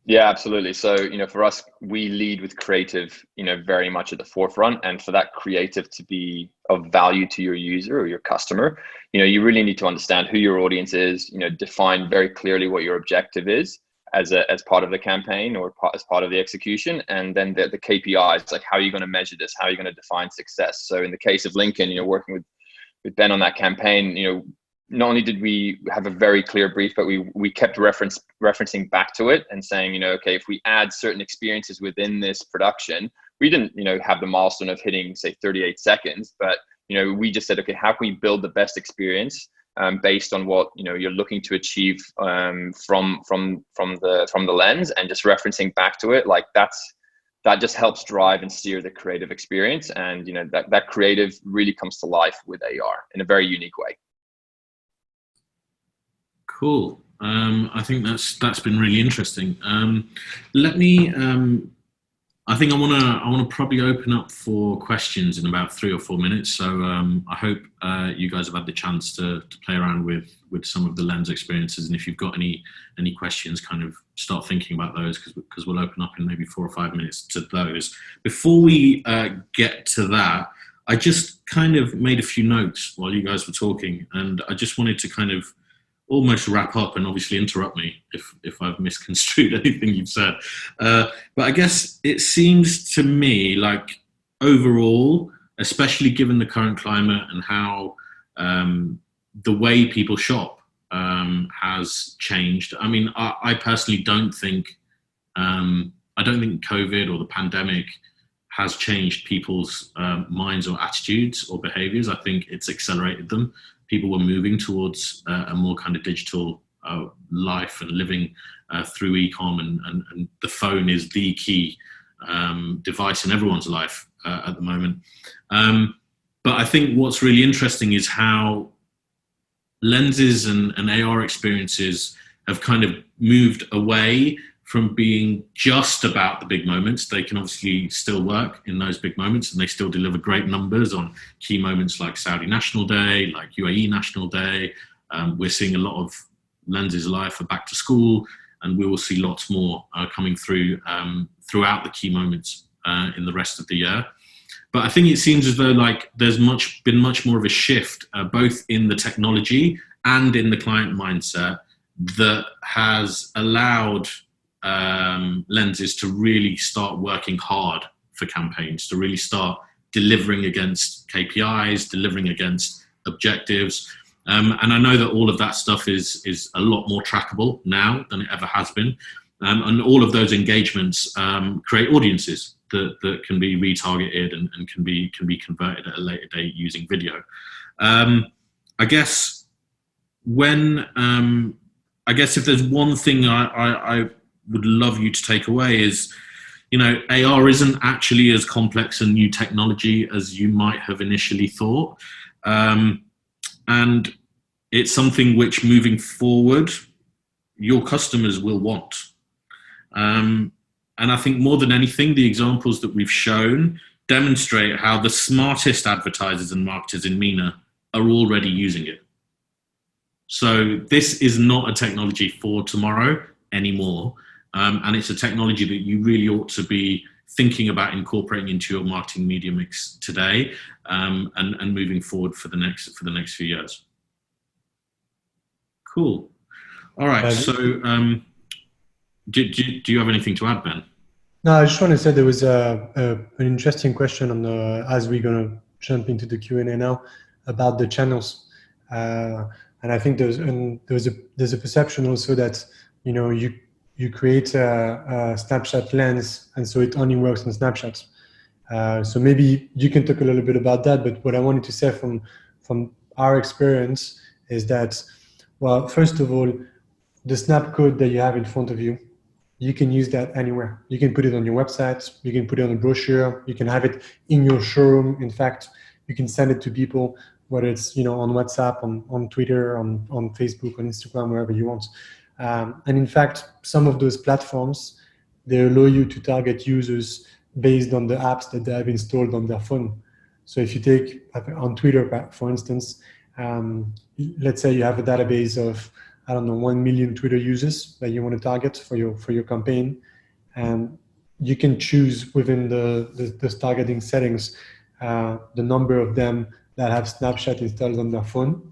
Yeah, absolutely. So, for us, we lead with creative, very much at the forefront. And for that creative to be of value to your user or your customer, you really need to understand who your audience is, define very clearly what your objective is as part of the campaign or as part of the execution. And then the KPIs, like how are you going to measure this? How are you going to define success? So in the case of Lincoln, working with Ben on that campaign, not only did we have a very clear brief, but we kept referencing back to it and saying, okay, if we add certain experiences within this production, we didn't, have the milestone of hitting, say, 38 seconds, but, we just said, okay, how can we build the best experience based on what, you're looking to achieve from the lens, and just referencing back to it, like that just helps drive and steer the creative experience. And, that creative really comes to life with AR in a very unique way. Cool. I think that's been really interesting. Let me. I think I want to probably open up for questions in about 3 or 4 minutes. So I hope you guys have had the chance to play around with some of the lens experiences, and if you've got any questions, kind of start thinking about those, because we'll open up in maybe 4 or 5 minutes to those. Before we get to that, I just kind of made a few notes while you guys were talking, and I just wanted to kind of almost wrap up, and obviously interrupt me if I've misconstrued anything you've said. But I guess it seems to me like overall, especially given the current climate and how the way people shop has changed. I mean, I personally don't think COVID or the pandemic has changed people's minds or attitudes or behaviors. I think it's accelerated them. People were moving towards a more kind of digital life and living through e-com, and the phone is the key device in everyone's life at the moment. But I think what's really interesting is how lenses and AR experiences have kind of moved away from being just about the big moments. They can obviously still work in those big moments, and they still deliver great numbers on key moments like Saudi National Day, like UAE National Day. We're seeing a lot of Lens's life are back to school, and we will see lots more coming through throughout the key moments in the rest of the year. But I think it seems as though like there's been much more of a shift, both in the technology and in the client mindset, that has allowed lenses to really start working hard for campaigns, to really start delivering against KPIs, delivering against objectives. And I know that all of that stuff is a lot more trackable now than it ever has been. And all of those engagements create audiences that can be retargeted and can be converted at a later date using video. I guess if there's one thing I would love you to take away is, AR isn't actually as complex a new technology as you might have initially thought. And it's something which, moving forward, your customers will want. And I think more than anything, the examples that we've shown demonstrate how the smartest advertisers and marketers in MENA are already using it. So this is not a technology for tomorrow anymore. And it's a technology that you really ought to be thinking about incorporating into your marketing media mix today, and moving forward for the next few years. Cool. All right. So do you have anything to add, Ben? No, I just want to say there was an interesting question on as we're going to jump into the Q&A now, about the channels. And I think there's a perception also that, you create a Snapchat lens, and so it only works on Snapchat. So maybe you can talk a little bit about that. But what I wanted to say from our experience is that, well, first of all, the snap code that you have in front of you, you can use that anywhere. You can put it on your website. You can put it on a brochure. You can have it in your showroom. In fact, you can send it to people, whether it's on WhatsApp, on Twitter, on Facebook, on Instagram, wherever you want. And in fact, some of those platforms, they allow you to target users based on the apps that they have installed on their phone. So if you take on Twitter, for instance, let's say you have a database of 1 million Twitter users that you want to target for your campaign, and you can choose within the targeting settings the number of them that have Snapchat installed on their phone.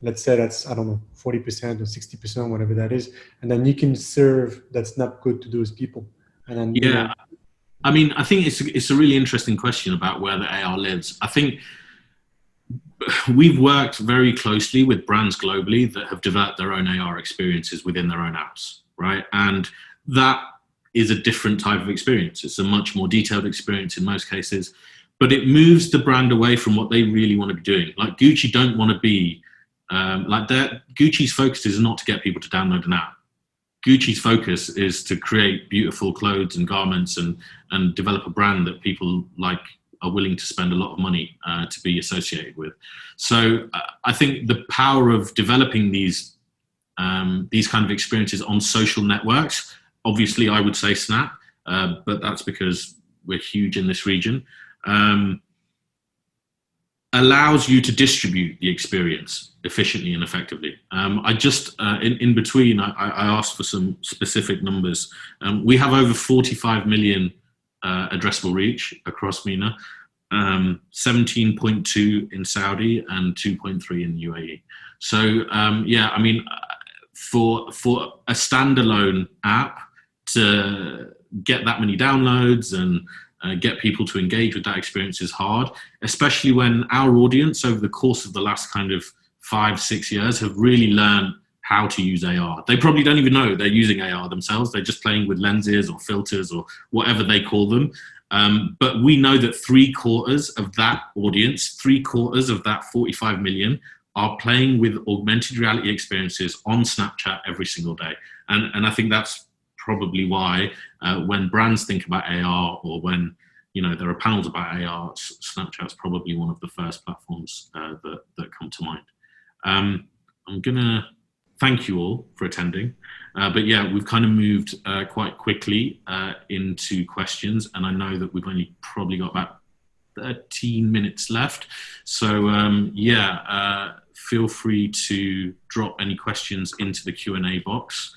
Let's say that's 40% or 60%, whatever that is, and then you can serve that snap code to those people. And then, I mean, I think it's a really interesting question about where the AR lives. I think we've worked very closely with brands globally that have developed their own AR experiences within their own apps, right? And that is a different type of experience. It's a much more detailed experience in most cases, but it moves the brand away from what they really want to be doing. Like Gucci don't want to be Gucci's focus is not to get people to download an app. Gucci's focus is to create beautiful clothes and garments and develop a brand that people are willing to spend a lot of money to be associated with. So I think the power of developing these kind of experiences on social networks, obviously I would say Snap, but that's because we're huge in this region, allows you to distribute the experience efficiently and effectively. I just, in between, I asked for some specific numbers. We have over 45 million addressable reach across MENA, 17.2 in Saudi and 2.3 in UAE. So I mean, for a standalone app to get that many downloads and get people to engage with that experience is hard, especially when our audience over the course of the last kind of 5-6 years have really learned how to use AR. They probably don't even know they're using AR themselves. They're just playing with lenses or filters or whatever they call them. But we know that 3/4 of that audience, 3/4 of that 45 million are playing with augmented reality experiences on Snapchat every single day. And I think that's probably why when brands think about AR, or when there are panels about AR, Snapchat's probably one of the first platforms that come to mind. I'm gonna thank you all for attending, but yeah, we've kind of moved quite quickly into questions, and I know that we've only probably got about 13 minutes left. So feel free to drop any questions into the Q&A box.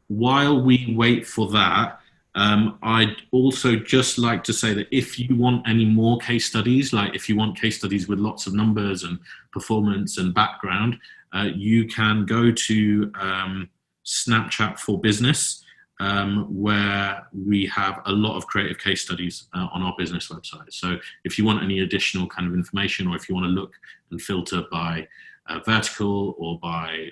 While we wait for that, I'd also just like to say that if you want any more case studies, like if you want case studies with lots of numbers and performance and background, you can go to Snapchat for Business, where we have a lot of creative case studies on our business website. So if you want any additional kind of information, or if you want to look and filter by vertical or by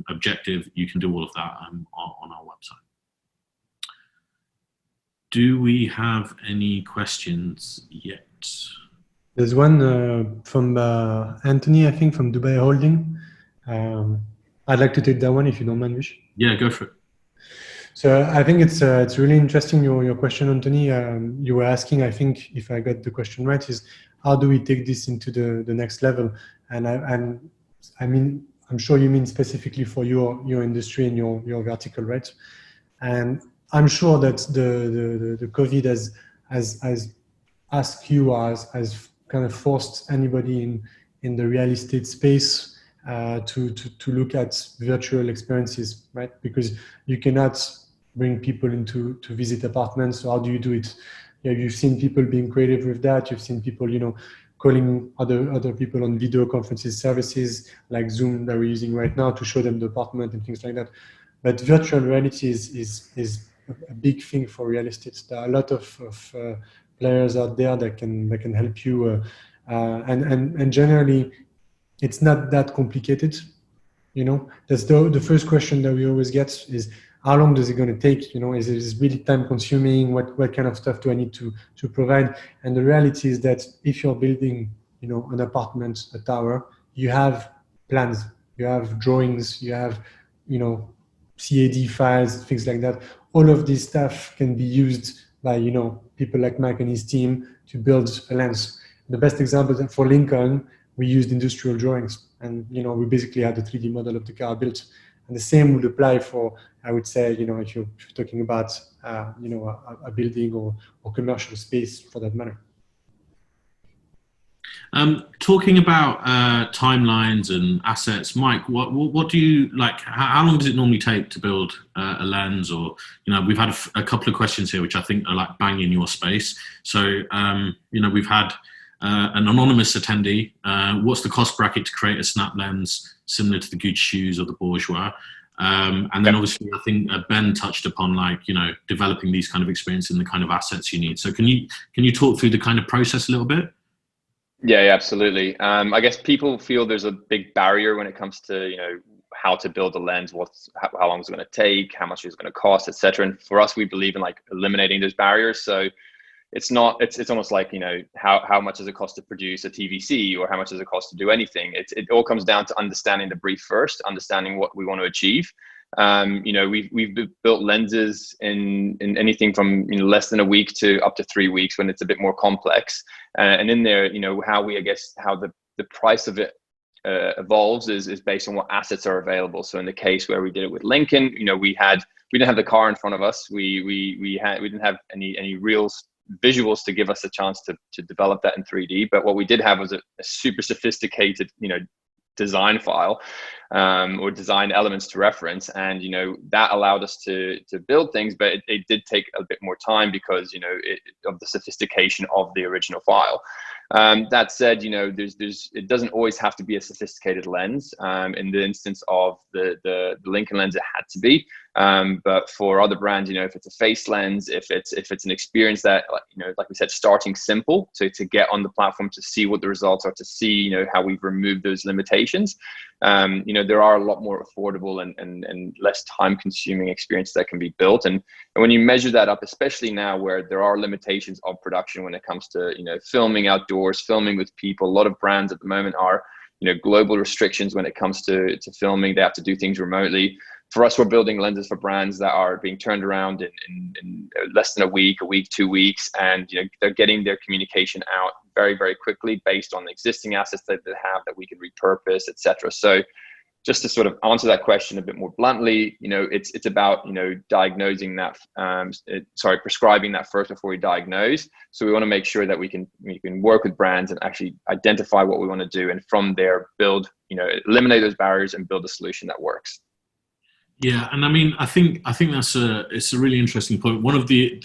objective, you can do all of that on our website. Do we have any questions yet? There's one from Anthony, I think, from Dubai Holding. I'd like to take that one if you don't mind, Vish. Yeah, go for it. So I think it's really interesting, your question, Anthony. You were asking, I think, if I got the question right, is how do we take this into the next level? And I mean, I'm sure you mean specifically for your industry and your vertical, right? And I'm sure that the COVID has asked you, has kind of forced anybody in the real estate space to look at virtual experiences, right? Because you cannot bring people to visit apartments. So how do you do it? Yeah, you've seen people being creative with that. You've seen people, calling other people on video conferences services like Zoom that we're using right now to show them the apartment and things like that. But virtual reality is a big thing for real estate. There are a lot of players out there that can help you, and generally, it's not that complicated. That's the first question that we always get is, how long is it going to take? Is it really time consuming? What kind of stuff do I need to provide? And the reality is that if you're building, an apartment, a tower, you have plans, you have drawings, you have, CAD files, things like that. All of this stuff can be used by, people like Mike and his team to build a lens. The best example for Lincoln, we used industrial drawings, and we basically had a 3D model of the car built. And the same would apply for, I would say, if you're talking about, a building or commercial space for that matter. Talking about timelines and assets, Mike, what do you like? How long does it normally take to build a lens? Or we've had a couple of questions here, which I think are like bang in your space. So we've had an anonymous attendee. What's the cost bracket to create a snap lens similar to the Gucci shoes or the Bourgeois? And then obviously I think Ben touched upon developing these kind of experience and the kind of assets you need. So can you talk through the kind of process a little bit? Yeah, absolutely. I guess people feel there's a big barrier when it comes to, how to build a lens, how long is it going to take, how much is it going to cost, etc. And for us, we believe in eliminating those barriers. So it's almost like, how much does it cost to produce a TVC, or how much does it cost to do anything? It all comes down to understanding the brief first, understanding what we want to achieve. We've built lenses in anything from less than a week to up to 3 weeks when it's a bit more complex. And in there, how the price of it evolves is based on what assets are available. So in the case where we did it with Lincoln, we didn't have the car in front of us. We didn't have any real visuals to give us a chance to develop that in 3D. But what we did have was a super sophisticated, design file or design elements to reference, and that allowed us to build things, but it did take a bit more time because of the sophistication of the original file. That said, it doesn't always have to be a sophisticated lens. In the instance of the Lincoln lens, it had to be, but for other brands, if it's a face lens, if it's an experience that like we said, starting simple to get on the platform, to see what the results are, to see how we've removed those limitations. There are a lot more affordable and less time consuming experiences that can be built. And when you measure that up, especially now where there are limitations of production when it comes to, filming outdoors, filming with people, a lot of brands at the moment are, global restrictions when it comes to filming. They have to do things remotely. For us, we're building lenses for brands that are being turned around in less than a week, 2 weeks, and they're getting their communication out very, very quickly based on the existing assets that they have that we can repurpose, etc. So just to sort of answer that question a bit more bluntly, it's about, diagnosing that, prescribing that first before we diagnose. So we want to make sure that we can work with brands and actually identify what we want to do, and from there build, eliminate those barriers and build a solution that works. Yeah, and I mean, I think it's a really interesting point. One of the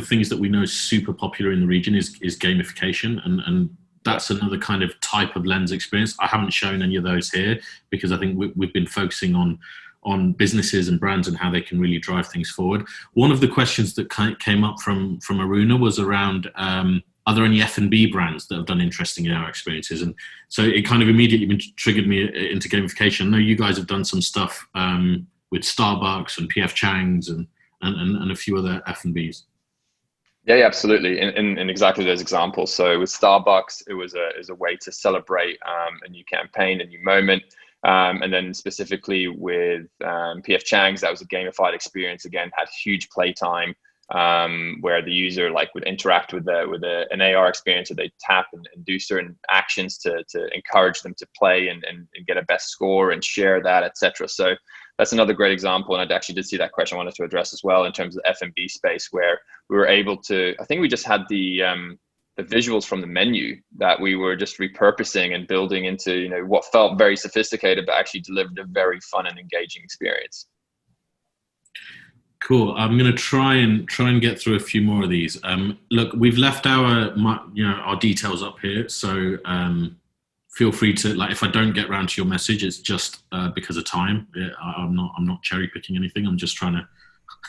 things that we know is super popular in the region is gamification, and that's another kind of type of lens experience. I haven't shown any of those here because I think we've been focusing on businesses and brands and how they can really drive things forward. One of the questions that came up from Aruna was around, are there any F&B brands that have done interesting AR experiences? And so it kind of immediately triggered me into gamification. I know you guys have done some stuff with Starbucks and PF Chang's and a few other F&Bs. Yeah, absolutely. In exactly those examples. So with Starbucks, it was a way to celebrate a new campaign, a new moment. And then specifically with PF Chang's, that was a gamified experience. Again, had huge playtime, where the user would interact with an AR experience, or they tap and do certain actions to encourage them to play and get a best score and share that, etc. So that's another great example. And I actually did see that question I wanted to address as well in terms of the F&B space, where we were able to, I think we just had the visuals from the menu that we were just repurposing and building into, what felt very sophisticated, but actually delivered a very fun and engaging experience. Cool. I'm going to try and get through a few more of these. Look, we've left our details up here, so feel free to, if I don't get around to your message, it's just because of time. I'm not cherry picking anything. I'm just trying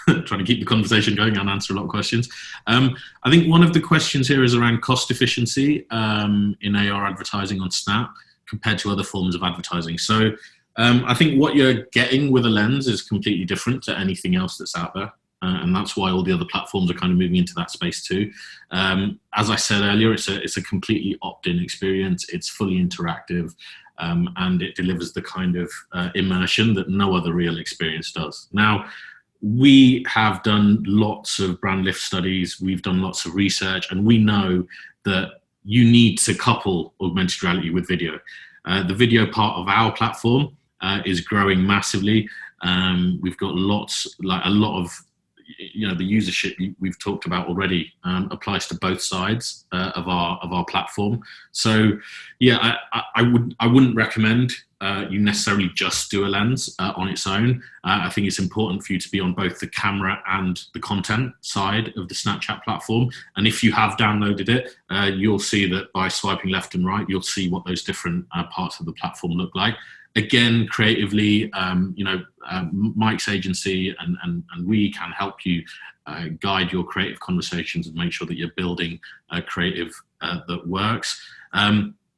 to keep the conversation going and answer a lot of questions. I think one of the questions here is around cost efficiency in AR advertising on Snap compared to other forms of advertising. So I think what you're getting with a lens is completely different to anything else that's out there. And that's why all the other platforms are kind of moving into that space too. As I said earlier, it's a completely opt-in experience. It's fully interactive, and it delivers the kind of immersion that no other real experience does. Now, we have done lots of brand lift studies. We've done lots of research, and we know that you need to couple augmented reality with video. The video part of our platform is growing massively. We've got a lot of, the usership we've talked about already applies to both sides of our platform. So yeah, I wouldn't recommend you necessarily just do a lens on its own. I think it's important for you to be on both the camera and the content side of the Snapchat platform. And if you have downloaded it, you'll see that by swiping left and right, you'll see what those different parts of the platform look like. Again, creatively, Mike's agency and we can help you guide your creative conversations and make sure that you're building a creative that works.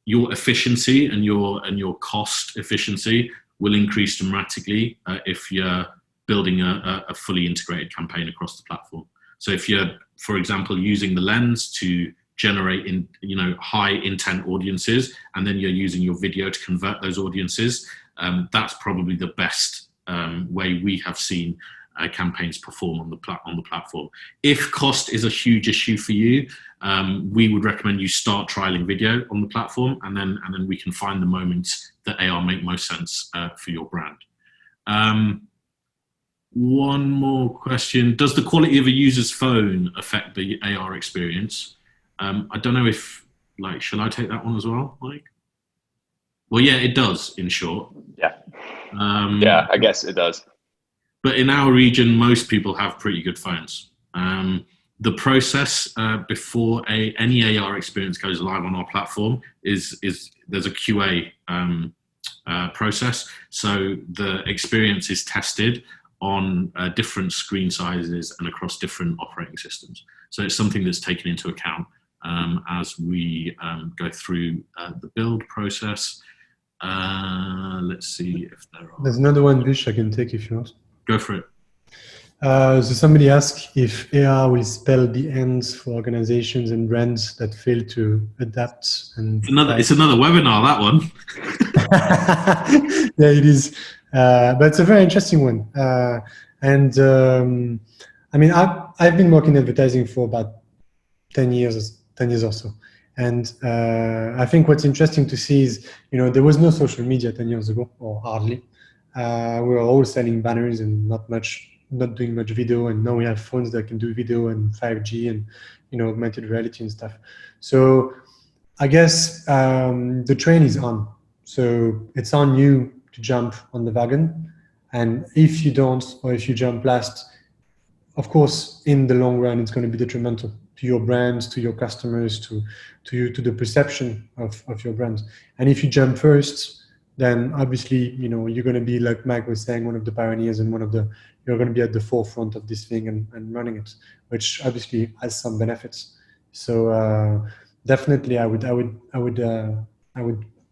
Your efficiency and your cost efficiency will increase dramatically if you're building a fully integrated campaign across the platform. So if you're, for example, using the lens to generate high intent audiences, and then you're using your video to convert those audiences, that's probably the best way we have seen campaigns perform on the platform. If cost is a huge issue for you, we would recommend you start trialing video on the platform, and then we can find the moments that AR make most sense for your brand. One more question: does the quality of a user's phone affect the AR experience? I don't know if, shall I take that one as well, Mike? Well, yeah, it does, in short. Yeah. Yeah, I guess it does. But in our region, most people have pretty good phones. The process before any AR experience goes live on our platform is there's a QA process. So the experience is tested on different screen sizes and across different operating systems. So it's something that's taken into account as we go through the build process. Let's see if there are... There's another one, Vish, I can take if you want. Go for it. So somebody asked if AR will spell the ends for organizations and brands that fail to adapt. And it's another webinar, that one. Yeah, it is. But it's a very interesting one. I mean, I've been working in advertising for about 10 years or so. And I think what's interesting to see is, there was no social media 10 years ago, or hardly. We were all selling banners and not doing much video. And now we have phones that can do video and 5G and, augmented reality and stuff. So I guess the train is on. So it's on you to jump on the wagon. And if you don't, or if you jump last, of course, in the long run, it's going to be detrimental to your brands, to your customers, to the perception of your brand. And if you jump first, then obviously, you're going to be, like Mike was saying, one of the pioneers and you're going to be at the forefront of this thing and running it, which obviously has some benefits. So definitely, I would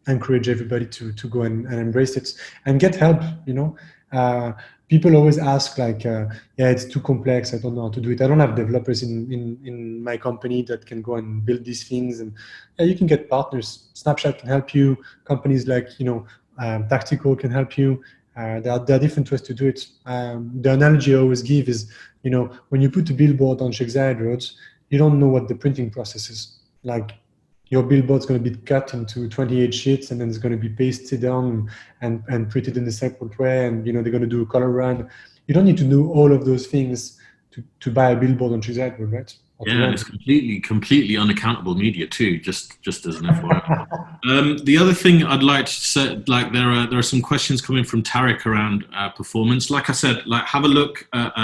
encourage everybody to go and embrace it and get help. People always ask, like, yeah, it's too complex, I don't know how to do it. I don't have developers in my company that can go and build these things. And yeah, you can get partners. Snapchat can help you. Companies like, Tactical can help you. There are different ways to do it. The analogy I always give is, when you put a billboard on Sheikh roads, you don't know what the printing process is. Like, your billboard's going to be cut into 28 sheets, and then it's going to be pasted on and printed in a separate way. And, they're going to do a color run. You don't need to do all of those things to buy a billboard on Sheikh Road, right? Yeah, and it's completely unaccountable media too, just as an FYI. The other thing I'd like to say, like, there are some questions coming from Tarek around performance. Like I said, like, have a look at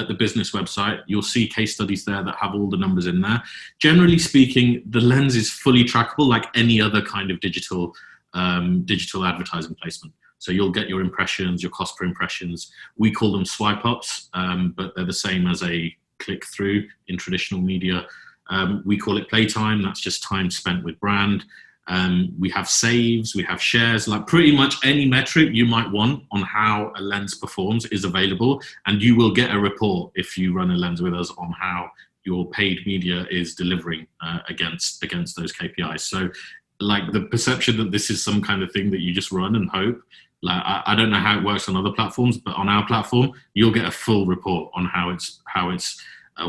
the business website. You'll see case studies there that have all the numbers in there. Generally speaking, the lens is fully trackable, like any other kind of digital advertising placement. So you'll get your impressions, your cost per impressions. We call them swipe ups, but they're the same as a click through in traditional media. We call it playtime. That's just time spent with brand. We have saves, we have shares, like pretty much any metric you might want on how a lens performs is available. And you will get a report if you run a lens with us on how your paid media is delivering against those KPIs. So, like, the perception that this is some kind of thing that you just run and hope, like, I don't know how it works on other platforms, but on our platform, you'll get a full report on how it's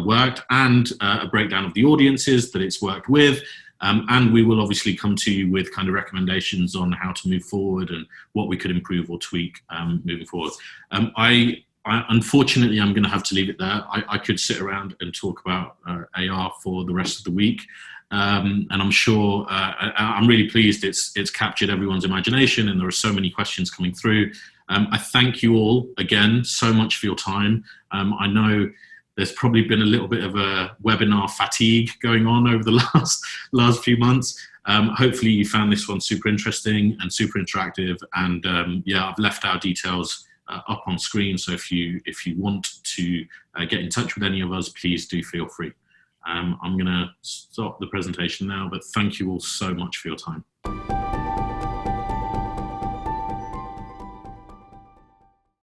worked, and a breakdown of the audiences that it's worked with. And we will obviously come to you with kind of recommendations on how to move forward and what we could improve or tweak moving forward. Unfortunately, I'm going to have to leave it there. I could sit around and talk about AR for the rest of the week. And I'm sure, I'm really pleased it's captured everyone's imagination, and there are so many questions coming through. I thank you all again so much for your time. I know there's probably been a little bit of a webinar fatigue going on over the last few months. Hopefully you found this one super interesting and super interactive. And yeah, I've left our details up on screen. So if you want to get in touch with any of us, please do feel free. I'm going to stop the presentation now, but thank you all so much for your time.